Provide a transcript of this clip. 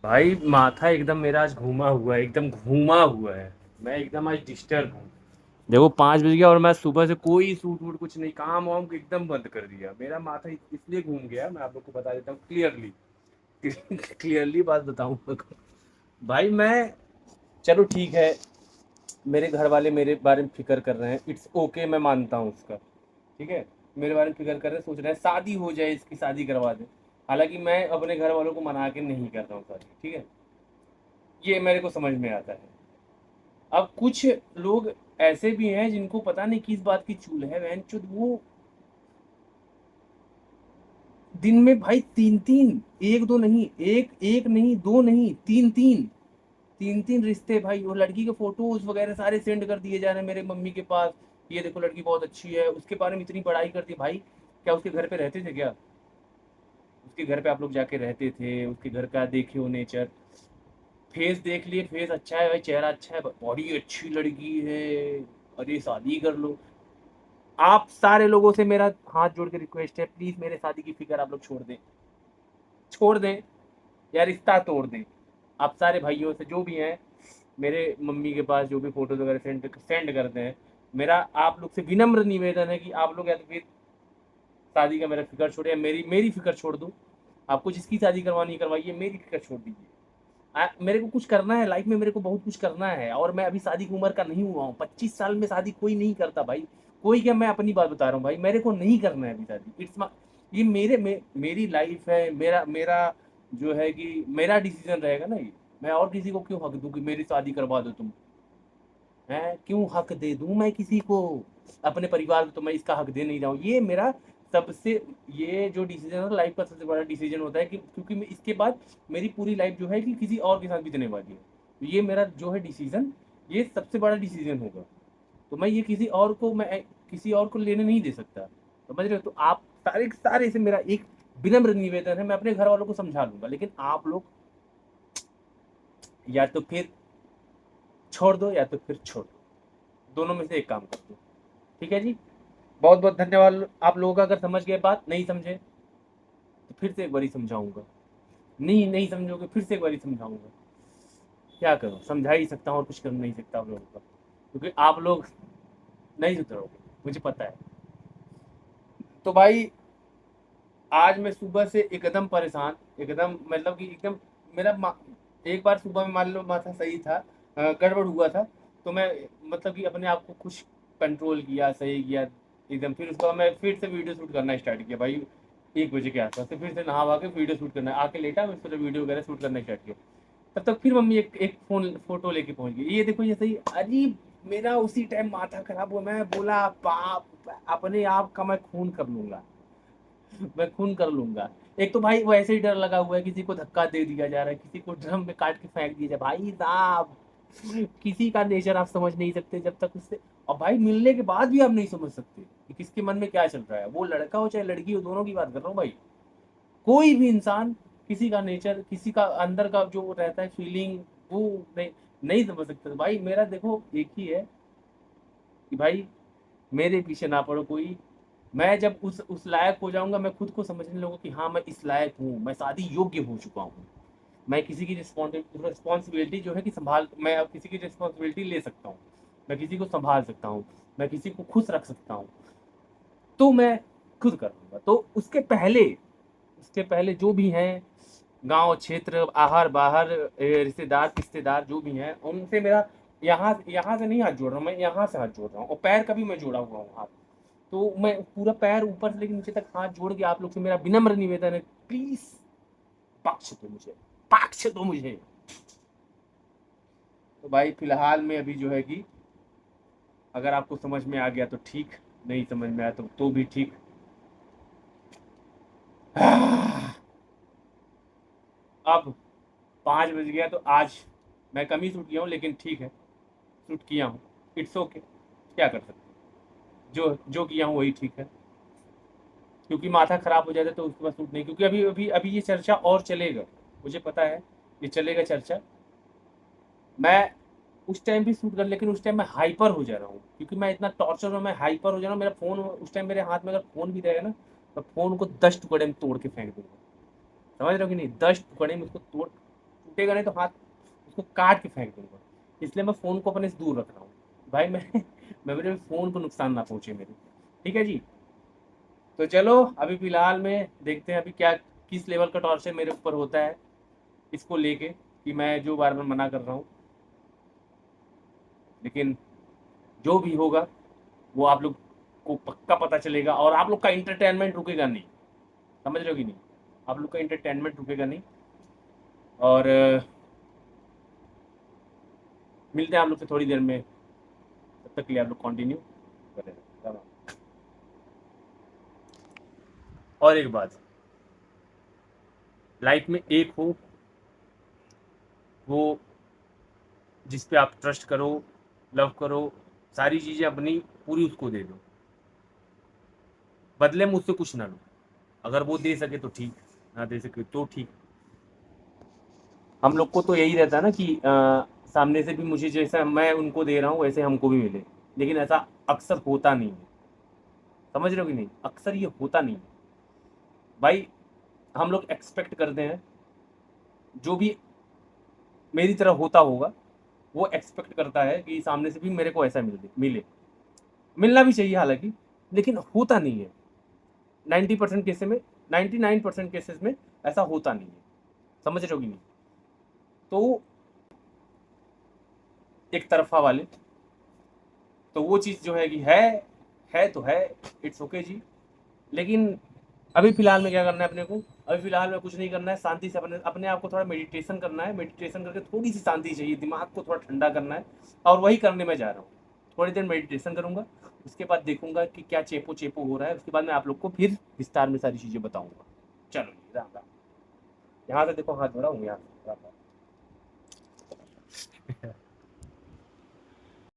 भाई माथा एकदम मेरा आज घूमा हुआ है, एकदम घूमा हुआ है। मैं एकदम आज डिस्टर्ब हूँ। देखो 5 बज गया और मैं सुबह से कोई सूट वूट कुछ नहीं, काम वाम एकदम बंद कर दिया। मेरा माथा इसलिए घूम गया, मैं आप लोग को बता देता हूँ क्लियरली। क्लियरली बात बताऊँ भाई मैं, चलो ठीक है, मेरे घर वाले मेरे बारे में फिक्र कर रहे हैं, इट्स ओके, मैं मानता हूँ उसका। ठीक है, मेरे बारे में फिक्र कर रहे हैं, सोच रहे हैं शादी हो जाए, इसकी शादी करवा दें। हालांकि मैं अपने घर वालों को मना के नहीं कर रहा हूँ शादी, ठीक है, ये मेरे को समझ में आता है। अब कुछ लोग ऐसे भी हैं जिनको पता नहीं किस बात की चूल है, बहनचोद, वो दिन में भाई तीन तीन, एक दो नहीं, एक एक नहीं, दो नहीं, तीन तीन, तीन तीन रिश्ते भाई। वो लड़की के फोटोज वगैरह सारे सेंड कर दिए जा रहे हैं मेरे मम्मी के पास। ये देखो लड़की बहुत अच्छी है, उसके बारे में इतनी बड़ाई कर दी भाई। क्या उसके घर पे रहते थे क्या? उसके घर पे आप लोग जाके रहते थे? उसके घर का देखे हो नेचर? फेस देख लिए, फेस अच्छा है भाई, चेहरा अच्छा है, बॉडी अच्छी लड़की है, अरे शादी कर लो। आप सारे लोगों से मेरा हाथ जोड़ के रिक्वेस्ट है, प्लीज मेरे शादी की फिक्र आप लोग छोड़ दें, छोड़ दें, या रिश्ता तोड़ दें। आप सारे भाइयों से जो भी हैं, मेरे मम्मी के पास जो भी फोटोज वगैरह सेंड सेंड करते हैं, मेरा आप लोग से विनम्र निवेदन है कि आप लोग या तो फिर शादी का मेरा फिक्र छोड़े, या मेरी मेरी फिक्र छोड़ दो। आपको जिसकी शादी करवानी करवाइए, मेरी फिक्र छोड़ दीजिए। मेरे को कुछ करना है लाइफ में, मेरे को बहुत कुछ करना है, और मैं अभी शादी की उम्र का नहीं हुआ हूँ। 25 साल में शादी कोई नहीं करता भाई। कोई क्या, मैं अपनी बात बता रहा हूँ भाई, मेरे को नहीं करना है अभी शादी। ये मेरी लाइफ है, मेरा मेरा जो है कि मेरा डिसीजन रहेगा ना ये। मैं और किसी को क्यों हक दूं कि मेरी शादी करवा दो तुम? है क्यों हक दे दूं मैं किसी को? अपने परिवार को तो मैं इसका हक दे नहीं रहा हूँ। ये मेरा सबसे, ये जो डिसीजन है लाइफ का सबसे बड़ा डिसीजन होता है कि क्योंकि मैं इसके बाद मेरी पूरी लाइफ जो है कि किसी और के साथ बीतने वाली है। तो ये मेरा जो है डिसीजन, ये सबसे बड़ा डिसीजन होगा। तो मैं ये किसी और को लेने नहीं दे सकता। समझ रहे हो? तो आप सारे सारे से मेरा एक विनम्र निवेदन है, मैं अपने घर वालों को समझा लूंगा, लेकिन आप लोग या तो फिर छोड़ दो या तो फिर छोड़ दो, दोनों में से एक काम कर दो। ठीक है जी, बहुत बहुत धन्यवाद आप लोगों का। अगर समझ गए बात, नहीं समझे तो फिर से एक बारी समझाऊंगा। नहीं नहीं समझोगे, फिर से एक बारी समझाऊंगा। क्या करूं, समझा ही सकता हूँ और कुछ कर नहीं सकता आप लोगों का, क्योंकि आप लोग नहीं सुधरोगे, मुझे पता है। तो भाई आज मैं सुबह से एकदम परेशान, एकदम मतलब कि एकदम एक बार सुबह में मान लो माथा सही था, गड़बड़ हुआ था, तो मैं मतलब कि अपने आप को कुछ कंट्रोल किया, सही किया एकदम। फिर उसके बाद मैं फिर से वीडियो शूट करना स्टार्ट किया भाई, 1 बजे के आसपास से फिर से नहा वहा के वीडियो शूट करना, आके लेटा मैं फिर वीडियो वगैरह शूट करना स्टार्ट किया। तब तक फिर मम्मी एक फोटो लेके पहुंच गई, ये देखो ये सही अजीब। मेरा उसी टाइम माथा खराब हुआ, मैं बोला बाप, अपने आप का मैं खून कर लूंगा, मैं खून कर लूंगा। एक तो भाई वैसे ही डर लगा हुआ है, किसी को धक्का दे दिया जा रहा है, किसी को ड्रम में काट के फेंक दिया जाए, भाई साहब किसी का नेचर आप समझ नहीं सकते जब तक उससे, और भाई मिलने के बाद भी आप नहीं समझ सकते कि किसके मन में क्या चल रहा है। वो लड़का हो चाहे लड़की हो, दोनों की बात कर रहा हूँ भाई। कोई भी इंसान, किसी का नेचर, किसी का अंदर का जो रहता है फीलिंग, वो नहीं नहीं समझ सकते। तो भाई मेरा देखो एक ही है कि भाई मेरे पीछे ना पड़ो कोई। मैं जब उस लायक हो जाऊंगा, मैं खुद को समझने लगूंगा कि हाँ मैं इस लायक हूँ, मैं शादी योग्य हो चुका हूँ। मैं किसी की रिस्पॉन्सिबिलिटी जो है कि संभाल, मैं अब किसी की रिस्पॉन्सिबिलिटी ले सकता हूँ, मैं किसी को संभाल सकता हूँ, मैं किसी को खुश रख सकता हूँ, तो मैं खुद कर लूंगा। तो उसके पहले जो भी हैं, गांव क्षेत्र आहर बाहर, रिश्तेदार रिश्तेदार जो भी हैं, उनसे मेरा यहाँ यहाँ से नहीं हाथ जोड़ रहा हूँ, मैं यहाँ से हाथ जोड़ रहा हूँ, और पैर का भी मैं जोड़ा हुआ हूँ हाथ। तो मैं पूरा पैर ऊपर से लेकर नीचे तक हाथ जोड़ के आप लोग से मेरा विनम्र निवेदन है, प्लीज बख्श दो मुझे, बख्श दो मुझे। तो भाई फिलहाल में अभी जो है कि अगर आपको समझ में आ गया तो ठीक, नहीं समझ में आया तो भी ठीक। अब 5 बज गया, तो आज मैं कम ही शूट किया हूँ, लेकिन ठीक है, शूट किया हूँ, इट्स ओके, क्या कर सकते हैं? जो जो किया हूँ वही ठीक है। क्योंकि माथा खराब हो जाता है तो उसके बाद शूट नहीं, क्योंकि अभी अभी अभी ये चर्चा और चलेगा, मुझे पता है ये चलेगा चर्चा। मैं उस टाइम भी शूट कर, लेकिन उस टाइम मैं हाइपर हो जा रहा हूँ, क्योंकि मैं इतना टॉर्चर में मैं हाइपर हो जा रहा हूँ। मेरा फोन उस टाइम मेरे हाथ में अगर फोन भी रहेगा ना, तो फोन को 10 टुकड़े में तोड़ के फेंक दूंगा। समझ रहे हो कि नहीं? 10 टुकड़े में उसको तोड़ टूटेगा नहीं तो हाथ उसको काट के फेंक दूंगा। इसलिए मैं फ़ोन को अपने से दूर रख रहा हूँ भाई। मैं मेरे फ़ोन को नुकसान ना पहुँचे मेरे। ठीक है जी। तो चलो अभी फ़िलहाल में देखते हैं अभी क्या किस लेवल का टॉर्चर मेरे ऊपर होता है इसको लेके, कि मैं जो बार बार मना कर रहा हूँ। लेकिन जो भी होगा वो आप लोग को पक्का पता चलेगा, और आप लोग का इंटरटेनमेंट रुकेगा नहीं। समझ रहे हो कि नहीं? आप लोग का इंटरटेनमेंट रुकेगा नहीं। और मिलते हैं आप लोग से थोड़ी देर में। तब तक के लिए आप लोग कंटिन्यू करें। और एक बात, लाइफ में एक हो वो जिस पे आप ट्रस्ट करो, लव करो, सारी चीज़ें अपनी पूरी उसको दे दो, बदले में उससे कुछ ना लो। अगर वो दे सके तो ठीक, ना दे सके तो ठीक। हम लोग को तो यही रहता है ना कि सामने से भी मुझे जैसा मैं उनको दे रहा हूँ वैसे हमको भी मिले, लेकिन ऐसा अक्सर होता नहीं है। समझ रहे हो कि नहीं? अक्सर ये होता नहीं है भाई। हम लोग एक्सपेक्ट करते हैं जो भी मेरी तरह होता होगा वो एक्सपेक्ट करता है कि सामने से भी मेरे को ऐसा मिले। मिलना भी चाहिए हालांकि, लेकिन होता नहीं है। 90% केसेस में, 99% केसेस में ऐसा होता नहीं है। समझ रहे हो कि नहीं? तो एक तरफा वाले, तो वो चीज़ जो है कि है तो है, इट्स ओके जी। लेकिन अभी फिलहाल में क्या करना है अपने को? अभी फिलहाल में कुछ नहीं करना है, शांति से अपने अपने आप को थोड़ा मेडिटेशन करना है। मेडिटेशन करके थोड़ी सी शांति चाहिए, दिमाग को थोड़ा ठंडा करना है, और वही करने में जा रहा हूँ। थोड़ी देर मेडिटेशन करूँगा, उसके बाद देखूंगा कि क्या चेपो चेपो हो रहा है, उसके बाद मैं आप लोग को फिर विस्तार में सारी चीज़ें बताऊंगा। चलो राम राम। यहाँ से देखो हाथ धो रहा हूँ यहाँ से।